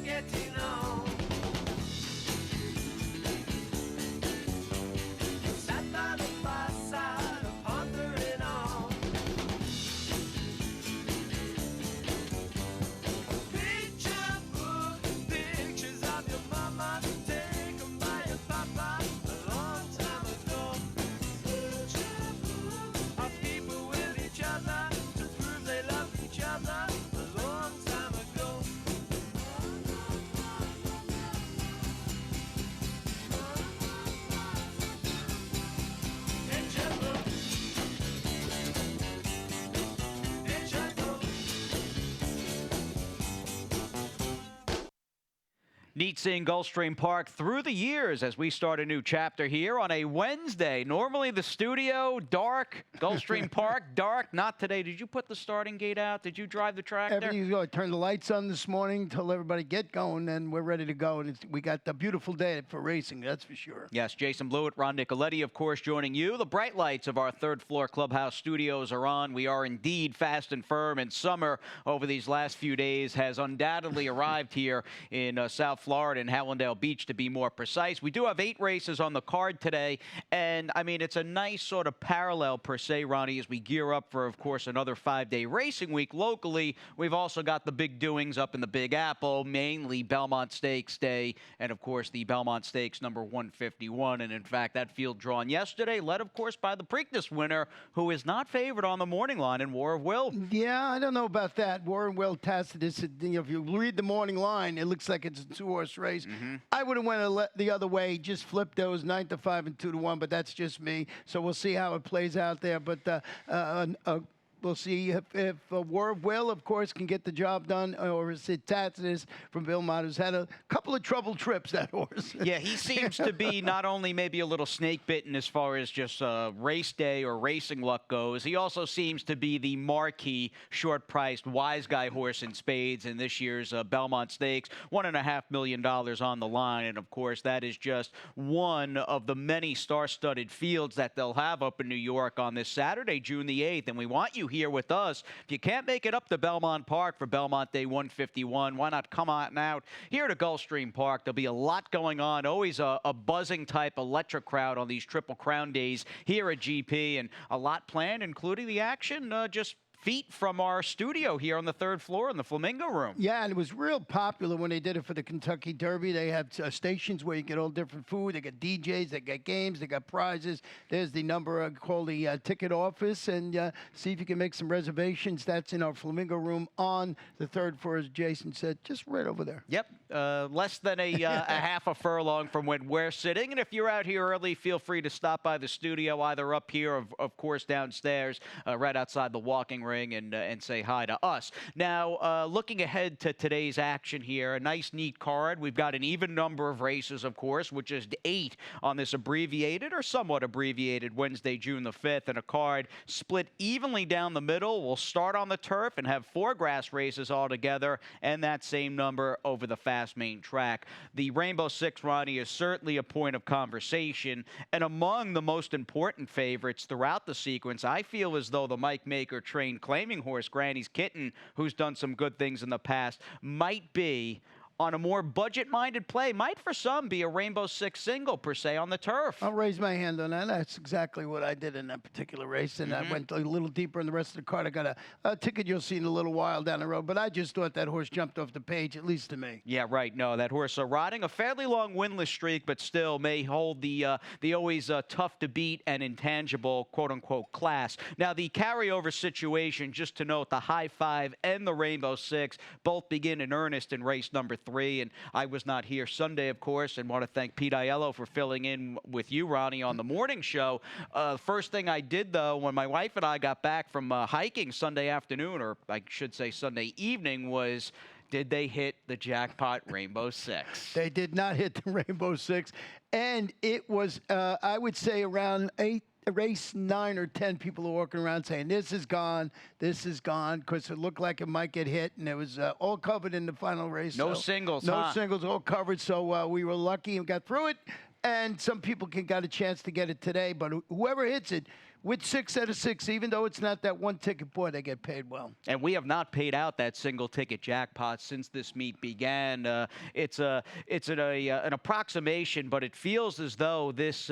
getting on. Sat by the fireside, pondering on. Picture book, pictures of your mama, taken by your papa a long time ago. Picture book of people with each other to prove they love each other a long time ago. Picture book, picture book. Neat seeing Gulfstream Park through the years as we start a new chapter here on a Wednesday. Normally the studio, dark. Gulfstream Park, dark. Not today. Did you put the starting gate out? Did you drive the track there? Everything's going. Turn the lights on this morning, tell everybody get going, and we're ready to go. And we got a beautiful day for racing, that's for sure. Yes, Jason Blewett, Ron Nicoletti, of course, joining you. The bright lights of our third-floor clubhouse studios are on. We are indeed fast and firm, and summer over these last few days has undoubtedly arrived here in South Florida, in Hallandale Beach, to be more precise. We do have 8 races on the card today, and, I mean, it's a nice sort of parallel, per se, Ronnie, as we gear up for, of course, another 5-day racing week locally. We've also got the big doings up in the Big Apple, mainly Belmont Stakes Day, and, of course, the Belmont Stakes number 151. And, in fact, that field drawn yesterday, led, of course, by the Preakness winner, who is not favored on the morning line in War of Will. Yeah, I don't know about that. Warren Will Tacitus, if you read the morning line, it looks like it's a 2-horse race. I would have went the other way, just flip those 9-5 and 2-1, but that's just me. So we'll see how it plays out there. But we'll see if War of Will, of course, can get the job done, or is it Tacitus from Belmont, who's had a couple of troubled trips, that horse. Yeah, he seems to be not only maybe a little snake-bitten as far as just race day or racing luck goes, he also seems to be the marquee short-priced wise guy horse in spades in this year's Belmont Stakes. $1.5 million on the line, and of course, that is just one of the many star-studded fields that they'll have up in New York on this Saturday, June the 8th, and we want you here with us. If you can't make it up to Belmont Park for Belmont Day 151, why not come on out here to Gulfstream Park? There'll be a lot going on. Always a buzzing type electric crowd on these Triple Crown days here at GP, and a lot planned, including the action just feet from our studio here on the 3rd floor in the Flamingo Room. Yeah, and it was real popular when they did it for the Kentucky Derby. They have stations where you get all different food. They got DJs, they got games, they got prizes. There's the number, call the ticket office, and see if you can make some reservations. That's in our Flamingo Room on the 3rd floor, as Jason said, just right over there. Yep, less than a half a furlong from when we're sitting. And if you're out here early, feel free to stop by the studio, either up here or, of course, downstairs, right outside the walking ring, and say hi to us. Now, looking ahead to today's action here, a nice, neat card. We've got an even number of races, of course, which is 8 on this abbreviated or somewhat abbreviated Wednesday, June the 5th, and a card split evenly down the middle. We'll start on the turf and have 4 grass races altogether, and that same number over the fast main track. The Rainbow Six, Ronnie, is certainly a point of conversation, and among the most important favorites throughout the sequence, I feel as though the Mike Maker trained claiming horse, Granny's Kitten, who's done some good things in the past, might be on a more budget-minded play, might for some be a Rainbow Six single, per se, on the turf. I'll raise my hand on that. That's exactly what I did in that particular race, and I went a little deeper in the rest of the card. I got a ticket you'll see in a little while down the road, but I just thought that horse jumped off the page, at least to me. Yeah, right. No, that horse riding a fairly long winless streak, but still may hold the always tough to beat and intangible, quote-unquote, class. Now, the carryover situation, just to note, the High Five and the Rainbow Six both begin in earnest in race number 3, and I was not here Sunday, of course, and want to thank Pete Aiello for filling in with you, Ronnie, on the morning show. First thing I did, though, when my wife and I got back from hiking Sunday afternoon, or I should say Sunday evening, was, did they hit the jackpot Rainbow Six? They did not hit the Rainbow Six, and it was, I would say, around race 9 or 10, people are walking around saying, this is gone, because it looked like it might get hit, and it was all covered in the final race. No singles, No singles, all covered, so we were lucky and got through it, and some people got a chance to get it today, but whoever hits it, with 6 out of 6, even though it's not that one ticket, boy, they get paid well. And we have not paid out that single ticket jackpot since this meet began. It's an approximation, but it feels as though this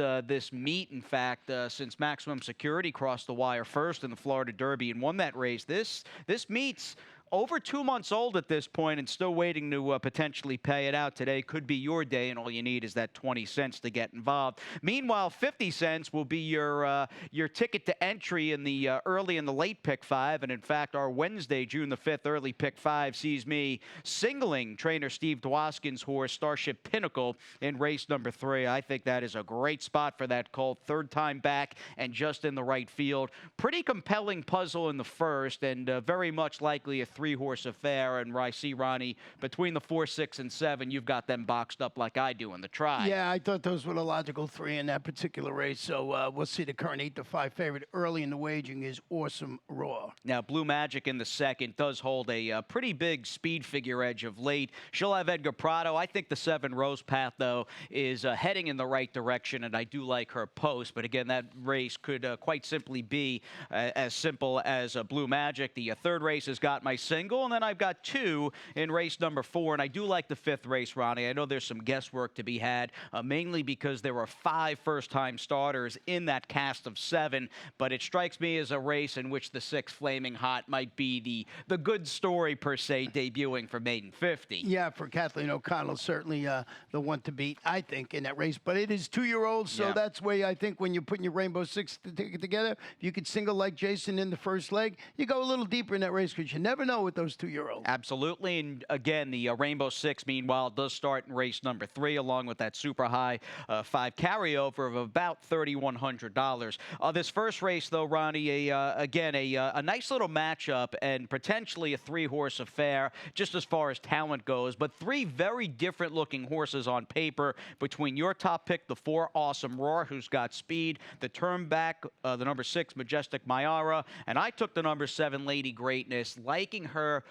meet, in fact, since Maximum Security crossed the wire first in the Florida Derby and won that race, this meet's over 2 months old at this point and still waiting to potentially pay it out. Today could be your day, and all you need is that 20 cents to get involved. Meanwhile, 50 cents will be your ticket to entry in the early and the late pick 5. And in fact, our Wednesday, June the 5th, early pick 5 sees me singling trainer Steve Dwoskin's horse, Starship Pinnacle, in race number 3. I think that is a great spot for that colt. Third time back and just in the right field. Pretty compelling puzzle in the first, and very much likely a 3-horse affair. And I see, Ronnie, between the 4, 6, and 7, you've got them boxed up like I do in the try. Yeah, I thought those were the logical 3 in that particular race. So we'll see. The current 8-5 favorite early in the waging is Awesome Raw. Now, Blue Magic in the second does hold a pretty big speed figure edge of late. She'll have Edgar Prado. I think the 7 Rose Path, though, is heading in the right direction, and I do like her post. But again, that race could quite simply be as simple as Blue Magic. The third race has got my single, and then I've got 2 in race number 4. And I do like the 5th race, Ronnie. I know there's some guesswork to be had, mainly because there were 5 first-time starters in that cast of 7. But it strikes me as a race in which the 6 Flaming Hot might be the good story, per se, debuting for Maiden 50. Yeah, for Kathleen O'Connell, certainly the one to beat, I think, in that race. But it is 2-year-olds, so that's where I think when you're putting your Rainbow 6 ticket together, if you could single like Jason in the first leg, you go a little deeper in that race because you never know with those 2-year-olds. Absolutely. And again, the Rainbow 6, meanwhile, does start in race number 3, along with that super high 5 carryover of about $3,100. This first race, though, Ronnie, again, a nice little matchup and potentially a 3-horse affair, just as far as talent goes, but 3 very different looking horses on paper between your top pick, the 4 Awesome Roar, who's got speed, the turn back, the number 6 Majestic Mayara, and I took the number 7 Lady Greatness, liking her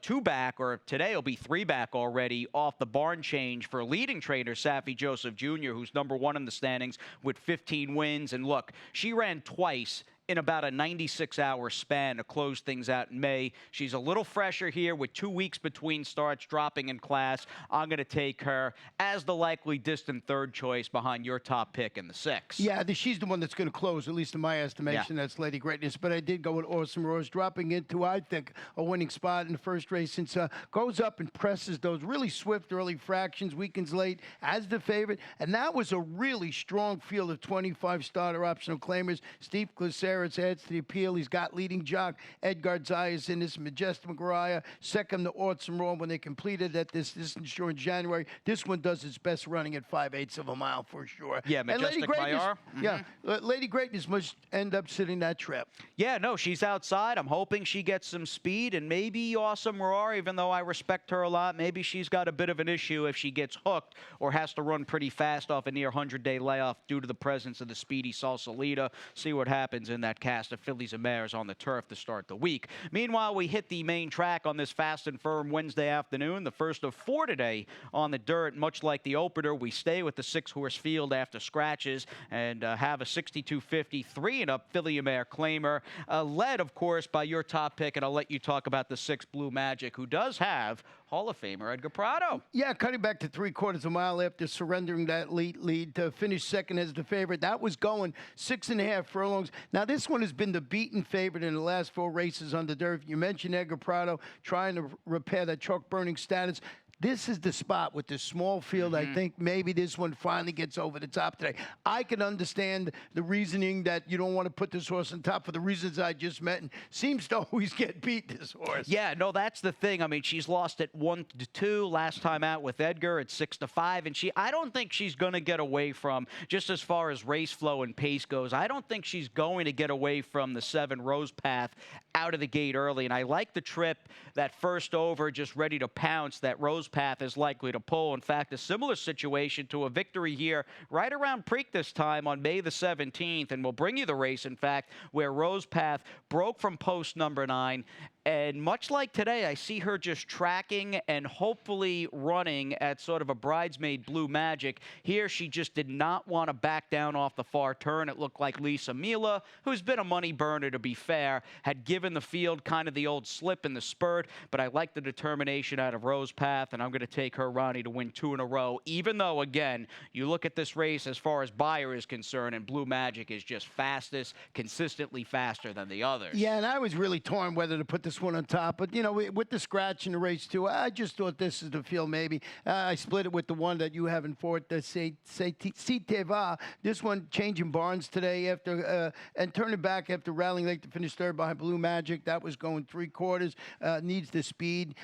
2 back, or today will be 3 back already, off the barn change for leading trainer Safi Joseph Jr., who's number 1 in the standings with 15 wins. And look, she ran twice in about a 96-hour span to close things out in May. She's a little fresher here with 2 weeks between starts, dropping in class. I'm going to take her as the likely distant 3rd choice behind your top pick in the 6. Yeah, she's the one that's going to close, at least in my estimation. That's Lady Greatness. But I did go with Awesome Rose, dropping into, I think, a winning spot in the first race, since goes up and presses those really swift early fractions, weakens late as the favorite. And that was a really strong field of 25 starter optional claimers. Steve Glaceris adds to the appeal. He's got leading jock Edgar Zayas in this, Majestic Mariah, second to Awesome Raw when they completed at this distance during January. This one does its best running at 5/8 of a mile for sure. Yeah, Majestic Mariah. Yeah, Lady Greatness must end up sitting that trip. Yeah, no, she's outside. I'm hoping she gets some speed, and maybe Awesome Roar, even though I respect her a lot, maybe she's got a bit of an issue if she gets hooked or has to run pretty fast off a near 100-day layoff due to the presence of the speedy Salsalita. See what happens in that cast of fillies and mares on the turf to start the week. Meanwhile, we hit the main track on this fast and firm Wednesday afternoon, the first of 4 today on the dirt. Much like the opener, we stay with the 6-horse field after scratches and have a 62.50 3-and-up filly and mare claimer, led, of course, by your top pick, and I'll let you talk about the 6 Blue Magic, who does have Hall of Famer Edgar Prado. Yeah, cutting back to 3/4 of a mile after surrendering that lead to finish second as the favorite. That was going 6.5 furlongs. Now, this one has been the beaten favorite in the last 4 races on the dirt. You mentioned Edgar Prado trying to repair that chalk burning status. This is the spot with the small field. I think maybe this one finally gets over the top today. I can understand the reasoning that you don't want to put this horse on top for the reasons I just mentioned. Seems to always get beat, this horse. Yeah, no, that's the thing. I mean, she's lost at 1-2 last time out with Edgar at 6-5, and I don't think she's going to get away from, just as far as race flow and pace goes, I don't think she's going to get away from the 7 Rose Path out of the gate early. And I like the trip, that first over, just ready to pounce, that Rose Path is likely to pull. In fact, a similar situation to a victory here right around Preak this time on May the 17th, and we'll bring you the race, in fact, where Rose Path broke from post number 9, And much like today, I see her just tracking and hopefully running at sort of a bridesmaid Blue Magic. Here, she just did not want to back down off the far turn. It looked like Lisa Mila, who's been a money burner to be fair, had given the field kind of the old slip in the spurt, but I like the determination out of Rose Path, and I'm going to take her, Ronnie, to win 2 in a row, even though, again, you look at this race as far as Beyer is concerned, and Blue Magic is just fastest, consistently faster than the others. Yeah, and I was really torn whether to put this one on top, but, you know, with the scratch in the race, too, I just thought this is the field maybe. I split it with the one that you have in fourth, the Teva. This one changing barns today after and turning back after rallying late to finish third behind Blue Magic. That was going 3/4. Needs the speed.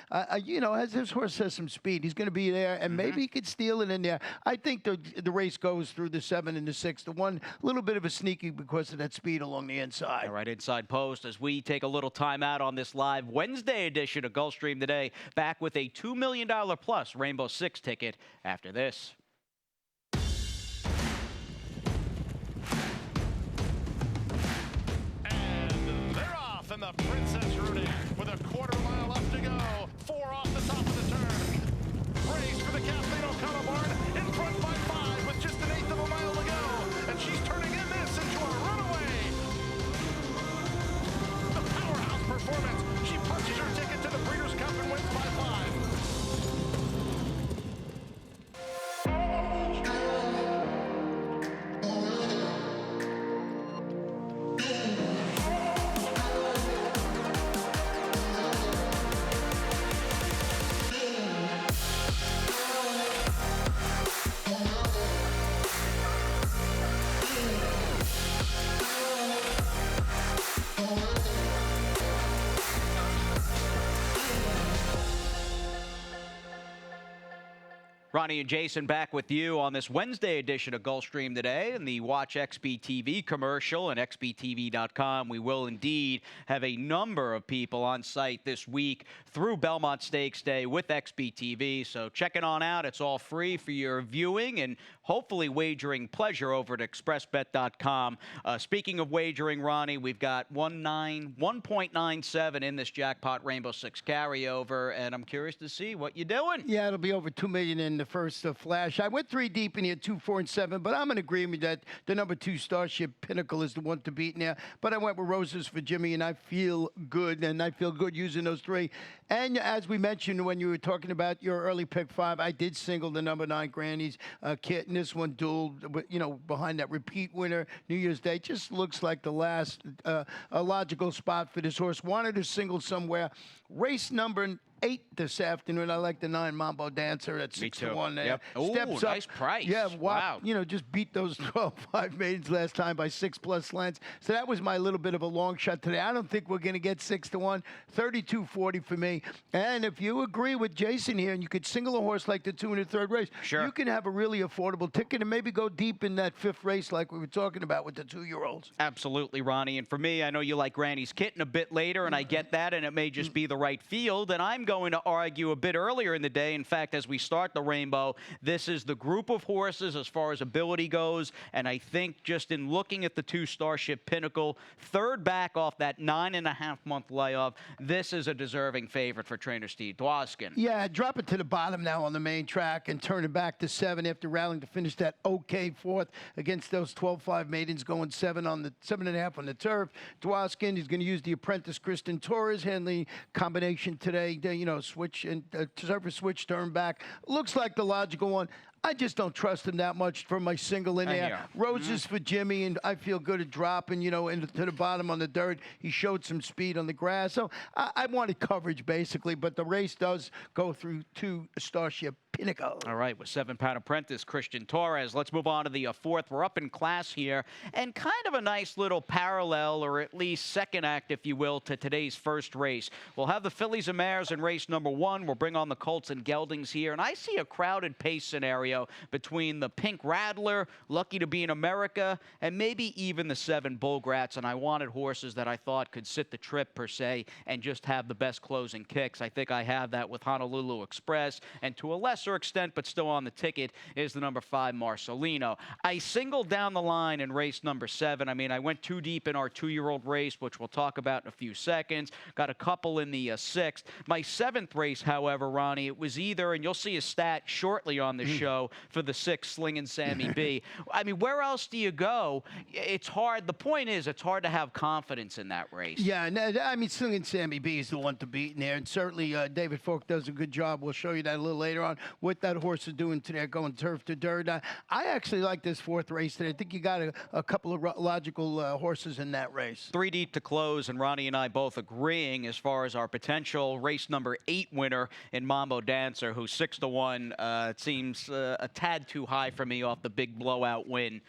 You know, as this horse has some speed, he's going to be there, and maybe he could steal it in there. I think the race goes through the 7 and the 6. The one, a little bit of a sneaky because of that speed along the inside. All right, inside post as we take a little time out on this live Wednesday edition of Gulfstream Today. Back with a $2 million plus Rainbow Six ticket after this. And they're off in the Princess Rudy with a 1/4 mile left to go. 4 off the top of the turn. Race for the Kathleen O'Connell barn in front by 5 with just 1/8 of a mile to go. And she's turning in this into a runaway. The powerhouse performance. She punches her ticket to the Breeders' Cup and wins by 5. Ronnie and Jason back with you on this Wednesday edition of Gulfstream Today and the Watch XBTV commercial and XBTV.com. We will indeed have a number of people on site this week through Belmont Stakes Day with XBTV. So check it on out. It's all free for your viewing and hopefully wagering pleasure over at expressbet.com. Speaking of wagering, Ronnie, we've got 1.97 in this jackpot Rainbow Six carryover, and I'm curious to see what you're doing. Yeah, it'll be over $2 million in the first flash. I went 3 deep in here, 2, 4, and 7, but I'm in agreement that the number 2 Starship Pinnacle is the one to beat now. But I went with Roses for Jimmy, and I feel good, using those 3. And as we mentioned when you were talking about your early pick 5, I did single the number 9 Granny's kit, and this one dual, you know, behind that repeat winner New Year's Day. Just looks like the last a logical spot for this horse. Wanted to single somewhere. Race number 8 this afternoon. I like the 9 Mambo Dancer at 6-1 there. Yep. Ooh, Steps up. nice price. Yeah, wow. You know, just beat those 12-5 maidens last time by 6+ lengths. So that was my little bit of a long shot today. I don't think we're going to get 6-1. 32.40 for me. And if you agree with Jason here, and you could single a horse like the 2 in the 3rd race, sure, you can have a really affordable ticket and maybe go deep in that 5th race like we were talking about with the 2-year-olds. Absolutely, Ronnie. And for me, I know you like Granny's Kitten a bit later, and I get that, and it may just be the right field. And I'm going to argue a bit earlier in the day. In fact, as we start the rainbow, this is the group of horses as far as ability goes. And I think just in looking at the 2 Starship Pinnacle, 3rd back off that 9.5-month layoff, this is a deserving favorite for trainer Steve Dwoskin. Yeah, drop it to the bottom now on the main track and turn it back to 7 after rallying to finish that okay 4th against those 12-5 maidens going 7.5 on the turf. Dwoskin is going to use the apprentice Kristen Torres handling combination today. You know, switch and surface switch turn back. Looks like the logical one. I just don't trust him that much for my single in there. Roses for Jimmy, and I feel good at dropping, you know, to the bottom on the dirt. He showed some speed on the grass. So I wanted coverage, basically, but the race does go through 2 Starship Pinnacle. All right, with 7-pound apprentice Christian Torres. Let's move on to the 4th. We're up in class here, and kind of a nice little parallel, or at least second act, if you will, to today's first race. We'll have the fillies and mares in race number 1. We'll bring on the colts and geldings here, and I see a crowded pace scenario between the Pink Rattler, Lucky to Be in America, and maybe even the 7 Bullgrats. And I wanted horses that I thought could sit the trip, per se, and just have the best closing kicks. I think I have that with Honolulu Express, and to a lesser lesser extent, but still on the ticket, is the number 5, Marcelino. I singled down the line in race number 7. I mean, I went too deep in our 2-year-old race, which we'll talk about in a few seconds. Got a couple in the 6th. My 7th race, however, Ronnie, it was either, and you'll see a stat shortly on the show for the 6 Slingin' Sammy B. I mean, where else do you go? It's hard. The point is, it's hard to have confidence in that race. Yeah, I mean, Slingin' Sammy B is the one to beat in there, and certainly David Falk does a good job. We'll show you that a little later on, what that horse is doing today, going turf to dirt. I actually like this 4th race today. I think you got a couple of logical horses in that race. 3 deep to close, and Ronnie and I both agreeing as far as our potential race number 8 winner in Mambo Dancer, who's 6-1. It seems a tad too high for me off the big blowout win.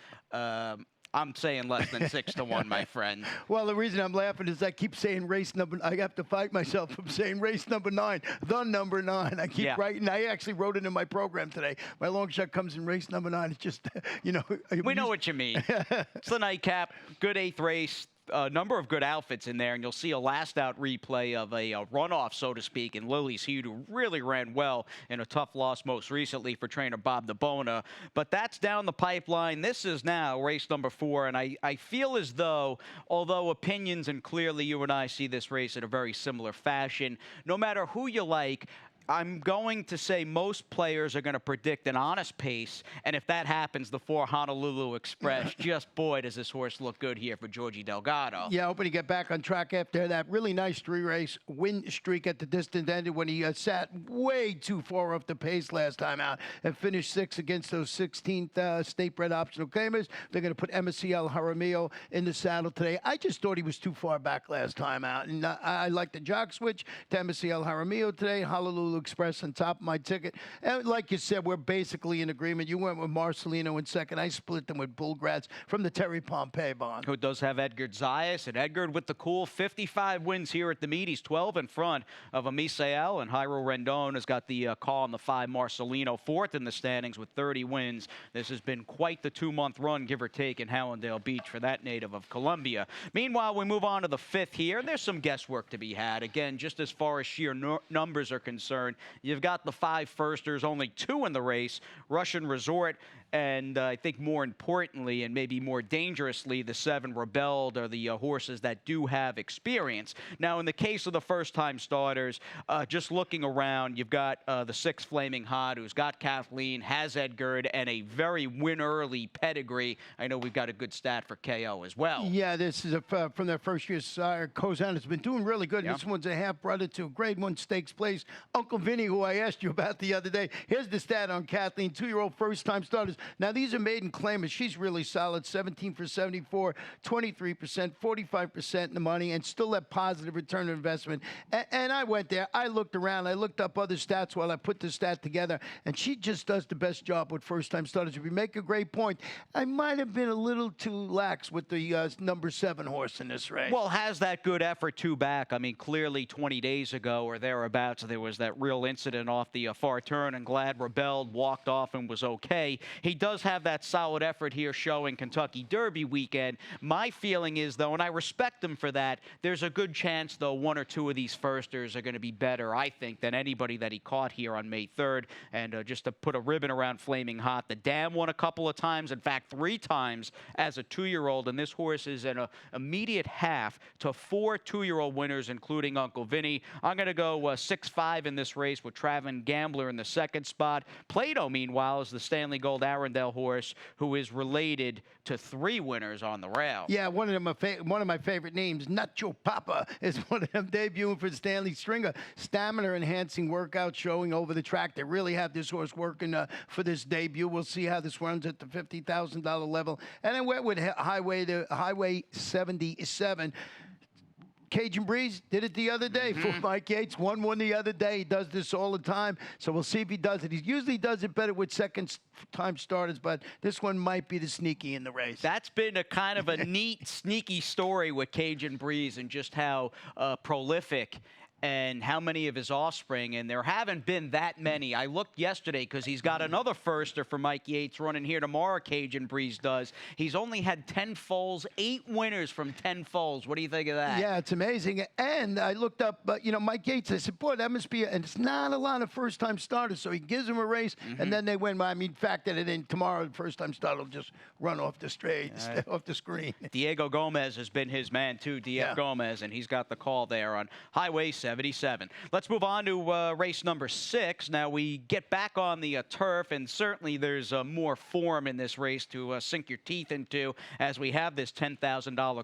I'm saying less than 6-1, my friend. Well, the reason I'm laughing is I keep saying race number. I have to fight myself from saying race number 9, the number 9. I keep writing. I actually wrote it in my program today. My long shot comes in race number 9. It's just, you know. We know what you mean. It's the nightcap. Good 8th race. A number of good outfits in there, and you'll see a last-out replay of a runoff, so to speak, in Lily's Heat, who really ran well in a tough loss most recently for trainer Bob DeBona. But that's down the pipeline. This is now race number 4, and I feel as though, although opinions, and clearly you and I see this race in a very similar fashion, no matter who you like, I'm going to say most players are going to predict an honest pace, and if that happens, the 4 Honolulu Express, just boy, does this horse look good here for Georgie Delgado. Yeah, hoping to get back on track after that really nice 3-race win streak at the distance ended when he sat way too far off the pace last time out and finished 6th against those 16th state-bred optional claimers. They're going to put MSCL Jaramillo in the saddle today. I just thought he was too far back last time out, and I like the jock switch to MSCL Jaramillo today. Honolulu Express on top of my ticket. And like you said, we're basically in agreement. You went with Marcelino in 2nd. I split them with Bullgratz from the Terry Pompey bond. Who does have Edgar Zayas, and Edgar with the cool 55 wins here at the meet. He's 12 in front of Amisael, and Jairo Rendon has got the call on the 5 Marcelino, 4th in the standings with 30 wins. This has been quite the 2-month run, give or take, in Hallandale Beach for that native of Colombia. Meanwhile, we move on to the 5th here, and there's some guesswork to be had. Again, just as far as sheer numbers are concerned, you've got the 5 firsters, only 2 in the race, Russian Resort, and I think more importantly and maybe more dangerously, the 7 Rebelled are the horses that do have experience. Now, in the case of the first-time starters, just looking around, you've got the 6 Flaming Hot, who's got Kathleen, has Edgard, and a very win-early pedigree. I know we've got a good stat for KO as well. Yeah, this is from their first year. Kozan has been doing really good. Yeah. This one's a half-brother to a Grade 1 stakes place. Uncle Vinny, who I asked you about the other day. Here's the stat on Kathleen, 2-year-old first-time starters. Now, these are maiden claimers. She's really solid, 17 for 74, 23%, 45% in the money, and still that positive return on investment. And I went there. I looked around. I looked up other stats while I put this stat together, and she just does the best job with first-time starters. If you make a great point, I might have been a little too lax with the number 7 horse in this race. Well, has that good effort, too, back? I mean, clearly 20 days ago or thereabouts, there was that real incident off the far turn, and Glad rebelled, walked off, and was okay. He does have that solid effort here showing Kentucky Derby weekend. My feeling is, though, and I respect him for that, there's a good chance, though, 1 or 2 of these firsters are going to be better, I think, than anybody that he caught here on May 3rd. And just to put a ribbon around Flaming Hot, the Dam won a couple of times, in fact, 3 times as a 2-year-old, and this horse is an immediate half to 4 2-year-old winners, including Uncle Vinny. I'm going to go 6-5 in this race with Travin Gambler in the 2nd spot. Plato, meanwhile, is the Stanley Gold Arundel horse who is related to 3 winners on the rail. Yeah, one of my favorite names, Nacho Papa, is one of them debuting for Stanley Stringer. Stamina-enhancing workout showing over the track. They really have this horse working for this debut. We'll see how this runs at the $50,000 level. And then went with Highway 77. Cajun Breeze did it the other day for Mike Yates. Won the other day. He does this all the time. So we'll see if he does it. He usually does it better with second-time starters, but this one might be the sneaky in the race. That's been a kind of a neat, sneaky story with Cajun Breeze and just how prolific and how many of his offspring, and there haven't been that many. I looked yesterday because he's got another firster for Mike Yates running here tomorrow, Cajun Breeze does. He's only had 10 foals, 8 winners from 10 foals. What do you think of that? Yeah, it's amazing. And I looked up, Mike Yates. I said, boy, that must be, and it's not a lot of first-time starters. So he gives them a race, and then they win. I mean, factor it in. Tomorrow, the first-time starter will just run off the off the screen. Diego Gomez has been his man, too, DF Gomez, and he's got the call there on Highway 77. Let's move on to race number 6. Now, we get back on the turf, and certainly there's more form in this race to sink your teeth into as we have this $10,000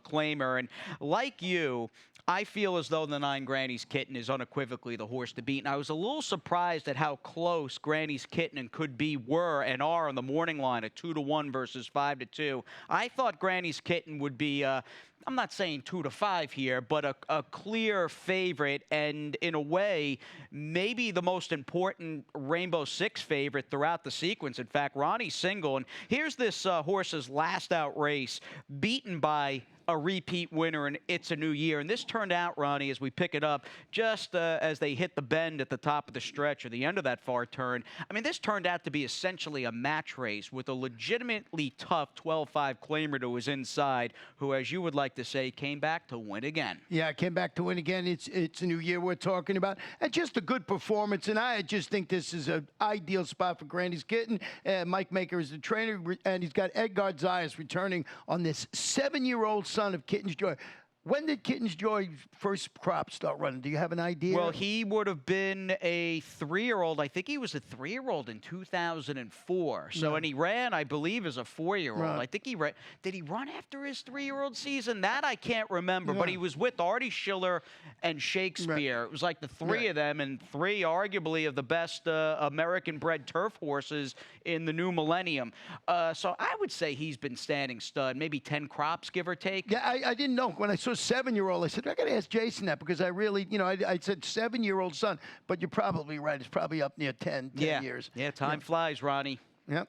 claimer. And like you, I feel as though the 9 Granny's Kitten is unequivocally the horse to beat. And I was a little surprised at how close Granny's Kitten and Could Be were and are on the morning line at 2-1 versus 5-2. I thought Granny's Kitten would be, I'm not saying 2-5 here, but a clear favorite, and in a way, maybe the most important Rainbow Six favorite throughout the sequence. In fact, Ronnie's single. And here's this horse's last out race, beaten by a repeat winner, and It's a New Year. And this turned out, Ronnie, as we pick it up, just as they hit the bend at the top of the stretch or the end of that far turn, I mean, this turned out to be essentially a match race with a legitimately tough 12-5 claimer to his inside, who, as you would like to say, came back to win again. Yeah, came back to win again. It's a New Year we're talking about. And just a good performance. And I just think this is an ideal spot for Granny's Kitten. Mike Maker is the trainer, and he's got Edgar Zayas returning on this 7-year-old son of Kitten's Joy. When did Kitten's Joy first crop start running? Do you have an idea? Well, he would have been a 3-year-old. I think he was a 3-year-old in 2004. So, and he ran, I believe, as a 4-year-old. Right. I think he ran. Did he run after his 3-year-old season? That I can't remember. But he was with Artie Schiller and Shakespeare. It was like the 3 of them, and 3 arguably of the best American-bred turf horses in the new millennium. So I would say he's been standing stud, maybe 10 crops, give or take. Yeah, I didn't know. When I saw 7-year-old, I said, I got to ask Jason that, because I really, I said 7-year-old son, but you're probably right. It's probably up near 10 years. Yeah, time flies, Ronnie. Yep.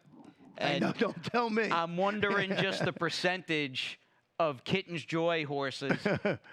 And I know, don't tell me. I'm wondering just the percentage of Kitten's Joy horses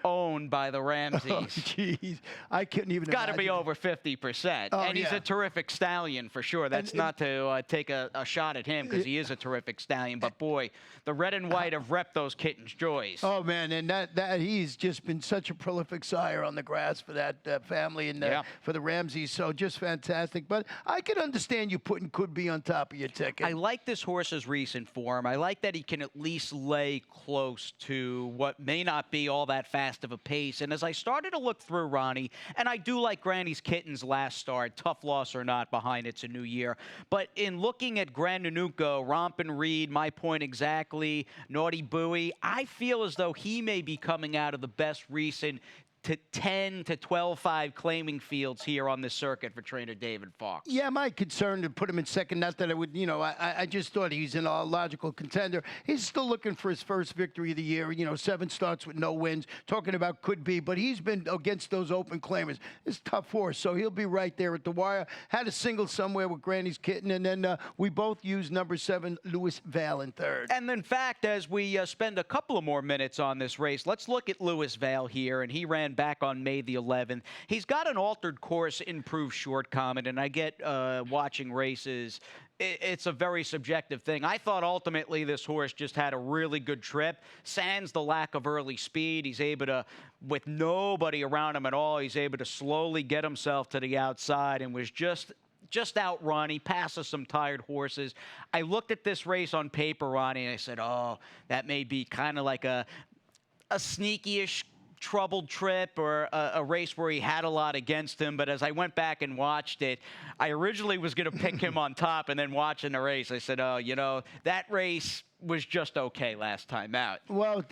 owned by the Ramseys. Oh, jeez. I couldn't even Got to be imagine. over 50%. Oh, and he's yeah. a terrific stallion for sure. That's not to take a shot at him, because he is a terrific stallion. But boy, the red and white have repped those Kitten's Joys. Oh, man, and that he's just been such a prolific sire on the grass for that family and for the Ramseys. So just fantastic. But I could understand you putting Could Be on top of your ticket. I like this horse's recent form. I like that he can at least lay close to what may not be all that fast of a pace. And as I started to look through, Ronnie, and I do like Granny's Kitten's last start, tough loss or not, behind It's a New Year. But in looking at Grandanuco, Romp and Reed, My Point Exactly, Naughty Bowie, I feel as though he may be coming out of the best recent to 10 to 12-5 claiming fields here on this circuit for trainer David Fox. Yeah, my concern to put him in second, not that I would, I just thought he's a logical contender. He's still looking for his first victory of the year, 7 starts with no wins, talking about Could Be, but he's been against those open claimers. It's a tough horse, so he'll be right there at the wire. Had a single somewhere with Granny's Kitten, and then we both used number 7, Louis Vale, in third. And in fact, as we spend a couple of more minutes on this race, let's look at Louis Vale here, and he ran back on May the 11th. He's got an altered course, improved short comment, and I get watching races, it's a very subjective thing. I thought ultimately this horse just had a really good trip. Sans the lack of early speed, he's able to, with nobody around him at all, he's able to slowly get himself to the outside and was just outrun. He passes some tired horses. I looked at this race on paper, Ronnie, and I said, oh, that may be kind of like a sneaky-ish troubled trip or a race where he had a lot against him. But as I went back and watched it, I originally was going to pick him on top, and then watching the race, I said, oh, that race was just okay last time out. Well,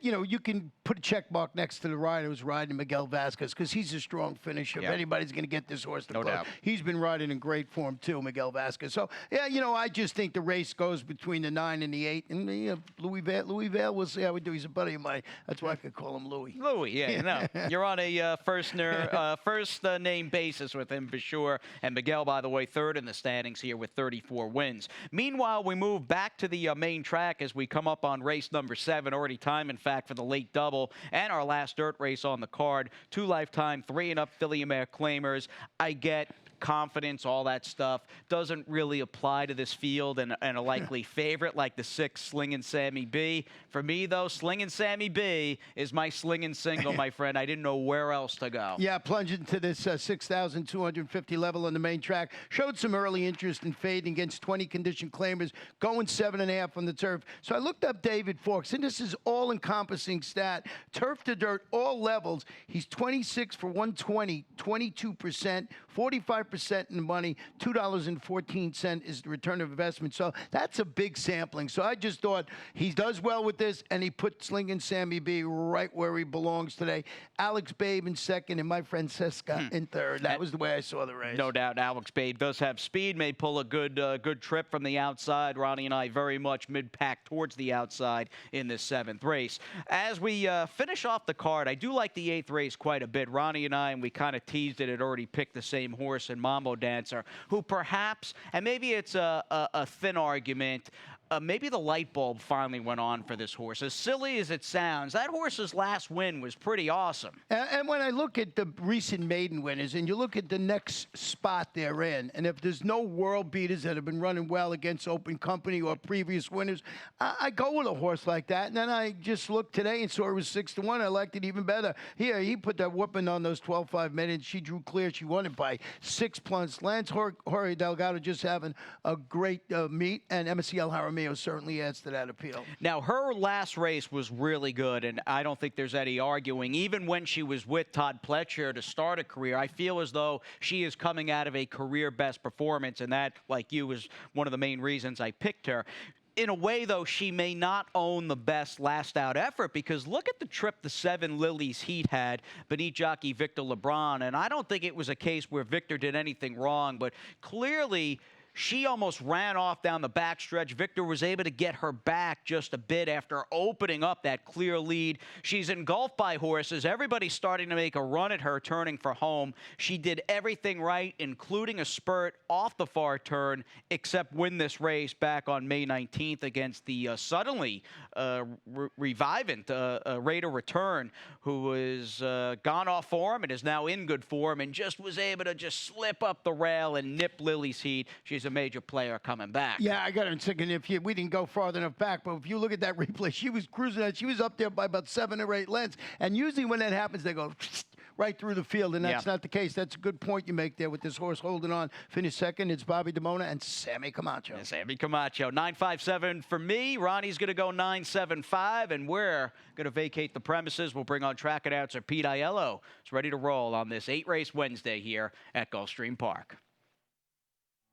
you can put a check mark next to the rider who's riding Miguel Vasquez, because he's a strong finisher. If anybody's going to get this horse to No close, doubt. he's been riding in great form too, Miguel Vasquez. So, yeah, I just think the race goes between the 9 and the 8. And Louis Vale, we'll see how we do. He's a buddy of mine. That's why I could call him Louis. Louis, yeah, you're on a first name basis with him for sure. And Miguel, by the way, third in the standings here with 34 wins. Meanwhile, we move back to the main track track as we come up on race number 7, already time, in fact, for the late double and our last dirt race on the card. 2 lifetime 3-and-up filly mare claimers. I get confidence, all that stuff, doesn't really apply to this field and a likely favorite like the 6 Slingin' Sammy B. For me, though, Slingin' Sammy B is my slingin' single, my friend. I didn't know where else to go. Yeah, plunging to this 6,250 level on the main track. Showed some early interest in fading against 20 condition claimers, going 7.5 on the turf. So I looked up David Forks, and this is all-encompassing stat. Turf to dirt, all levels. He's 26 for 120, 22%, 45% in the money, $2.14 is the return of investment. So that's a big sampling. So I just thought he does well with this, and he put Slingin' Sammy B right where he belongs today. Alex Babe in second, and my friend Seska in third. That was the way I saw the race. No doubt, Alex Babe does have speed, may pull a good trip from the outside. Ronnie and I very much mid-pack towards the outside in this 7th race. As we finish off the card, I do like the 8th race quite a bit. Ronnie and I, and we kind of teased it, had already picked the same horse in Mambo Dancer, who perhaps, and maybe it's a thin argument, maybe the light bulb finally went on for this horse. As silly as it sounds, that horse's last win was pretty awesome. And when I look at the recent maiden winners, and you look at the next spot they're in, and if there's no world beaters that have been running well against Open Company or previous winners, I go with a horse like that. And then I just looked today and saw it was 6-1. I liked it even better. Here, he put that whooping on those 12.5 minutes. She drew clear. She won it by 6 points. Lance Jorge Delgado just having a great meet, and MSCL Jaramillo certainly adds to that appeal. Now, her last race was really good, and I don't think there's any arguing. Even when she was with Todd Pletcher to start a career, I feel as though she is coming out of a career-best performance, and that, like you, was one of the main reasons I picked her. In a way, though, she may not own the best last-out effort, because look at the trip the 7 Lilies Heat had beneath jockey Victor LeBron, and I don't think it was a case where Victor did anything wrong, but clearly she almost ran off down the backstretch. Victor was able to get her back just a bit after opening up that clear lead. She's engulfed by horses. Everybody's starting to make a run at her, turning for home. She did everything right, including a spurt off the far turn, except win this race back on May 19th against the suddenly revivant Raider Return, who is gone off form and is now in good form and just was able to just slip up the rail and nip Lily's Heat. She's a major player coming back. Yeah, I got her thinking we didn't go far enough back, but if you look at that replay, she was cruising out. She was up there by about 7 or 8 lengths, and usually when that happens, they go right through the field, and that's not the case. That's a good point you make there with this horse holding on. Finished second. It's Bobby DeMona and Sammy Camacho. And Sammy Camacho. 9.57 for me. Ronnie's going to go 9.75, and we're going to vacate the premises. We'll bring on track announcer Pete Aiello. It's ready to roll on this 8-race Wednesday here at Gulfstream Park.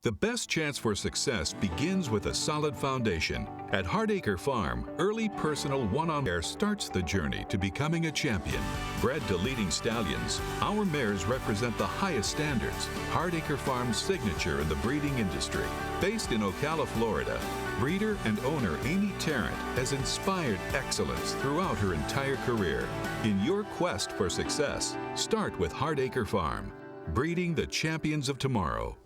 The best chance for success begins with a solid foundation. At Hardacre Farm, early personal one-on care starts the journey to becoming a champion. Bred to leading stallions, our mares represent the highest standards. Hardacre Farm's signature in the breeding industry. Based in Ocala, Florida, breeder and owner Amy Tarrant has inspired excellence throughout her entire career. In your quest for success, start with Hardacre Farm, breeding the champions of tomorrow.